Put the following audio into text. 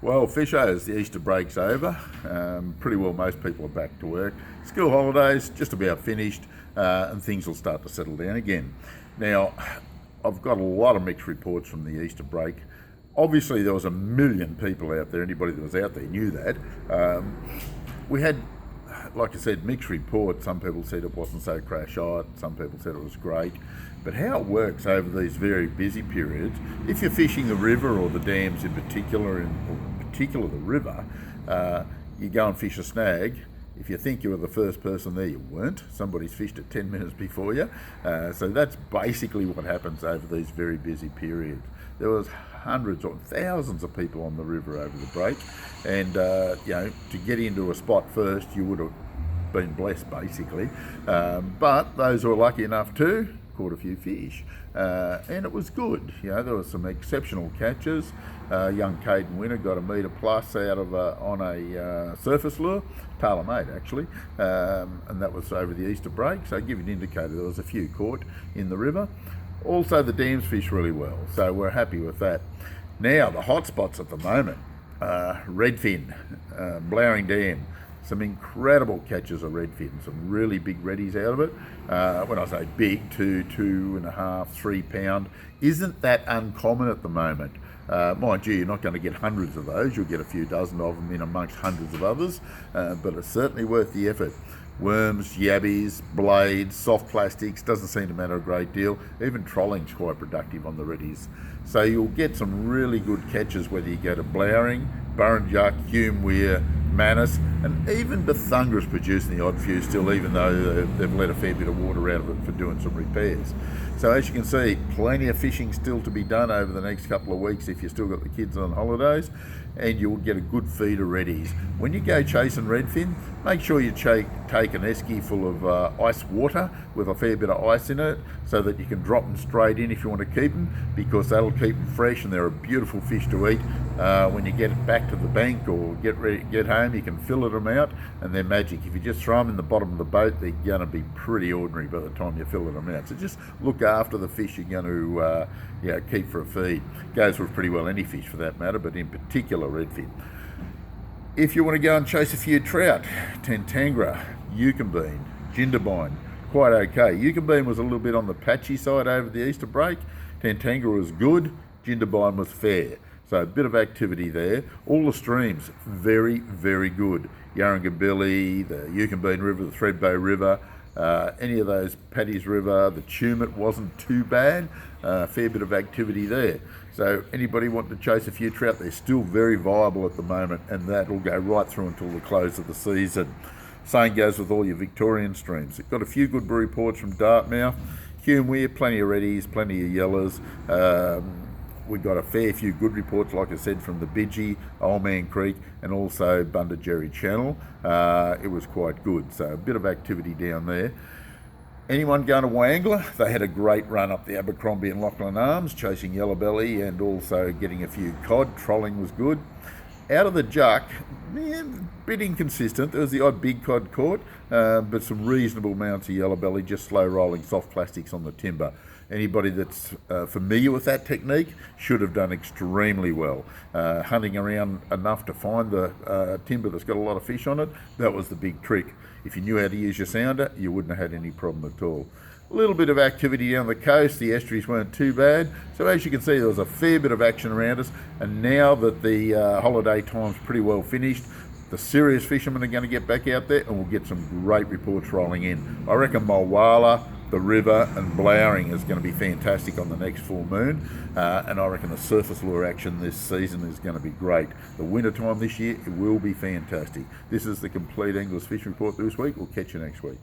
Well, Fisho's, the Easter break's over. Pretty well most people are back to work. School holidays just about finished, and things will start to settle down again. Now, I've got a lot of mixed reports from the Easter break. Obviously there was a million people out there, anybody that was out there knew that. We had, like I said, mixed reports. Some people said it wasn't so crash hot, some people said it was great. But how it works over these very busy periods, if you're fishing the river or the dams in particular, the river, you go and fish a snag. If you think you were the first person there, you weren't. Somebody's fished it 10 minutes before you. So that's basically what happens over these very busy periods. There was hundreds or thousands of people on the river over the break, and to get into a spot first, you would have been blessed basically. But those who were lucky enough to caught a few fish, and it was good. There were some exceptional catches. Young Caden Winner got a metre plus out of on a surface lure, tailor-made actually, and that was over the Easter break. So give you an indicator there was a few caught in the river. Also the dams fish really well, so we're happy with that. Now the hot spots at the moment, redfin, Blowering Dam. Some incredible catches of redfin, some really big reddies out of it. When I say big, 2.5, 3 pound, isn't that uncommon at the moment. Mind you, you're not going to get hundreds of those, you'll get a few dozen of them in amongst hundreds of others, but it's certainly worth the effort. Worms, yabbies, blades, soft plastics, doesn't seem to matter a great deal. Even trolling's quite productive on the reddies. So you'll get some really good catches whether you go to Blowering, Burrinjuck, Hume Weir, Manus, and even Bethungra's producing the odd few still, even though they've let a fair bit of water out of it for doing some repairs. So as you can see, plenty of fishing still to be done over the next couple of weeks if you've still got the kids on holidays, and you'll get a good feed of reddies. When you go chasing redfin, make sure you take an esky full of ice water with a fair bit of ice in it, so that you can drop them straight in if you want to keep them, because that'll keep them fresh and they're a beautiful fish to eat. When you get it back to the bank or get home, you can fillet them out and they're magic. If you just throw them in the bottom of the boat, they're going to be pretty ordinary by the time you fillet them out. So just look after the fish you're going to keep for a feed. Goes with pretty well any fish for that matter, but in particular redfin. If you want to go and chase a few trout, Tentangra, Yukonbean, Jindabyne, quite okay. Yukonbean was a little bit on the patchy side over the Easter break. Tentangra was good, Jindabyne was fair. So a bit of activity there. All the streams, very, very good. Yarrangobilly, the Yukonbean River, the Thredbo River, any of those, Paddy's River, the Tumut wasn't too bad. Fair bit of activity there. So anybody wanting to chase a few trout, they're still very viable at the moment, and that will go right through until the close of the season. Same goes with all your Victorian streams. We've got a few good reports from Dartmouth, Hume Weir, plenty of reddies, plenty of yellers. We got a fair few good reports, like I said, from the Bidgie, Old Man Creek, and also Bundajerry Channel. It was quite good, so a bit of activity down there. Anyone going to Wagga? They had a great run up the Abercrombie and Lachlan Arms, chasing yellowbelly and also getting a few cod. Trolling was good. Out of the Juck, bit inconsistent. There was the odd big cod caught, but some reasonable amounts of yellowbelly, just slow rolling soft plastics on the timber. Anybody that's familiar with that technique should have done extremely well. Hunting around enough to find the timber that's got a lot of fish on it, that was the big trick. If you knew how to use your sounder, you wouldn't have had any problem at all. A little bit of activity down the coast, the estuaries weren't too bad. So as you can see, there was a fair bit of action around us, and now that the holiday time's pretty well finished, the serious fishermen are going to get back out there and we'll get some great reports rolling in. I reckon Mulwala, the river and Blowering is going to be fantastic on the next full moon, and I reckon the surface lure action this season is going to be great. The winter time this year, it will be fantastic. This is the Compleat English Fishing Report this week. We'll catch you next week.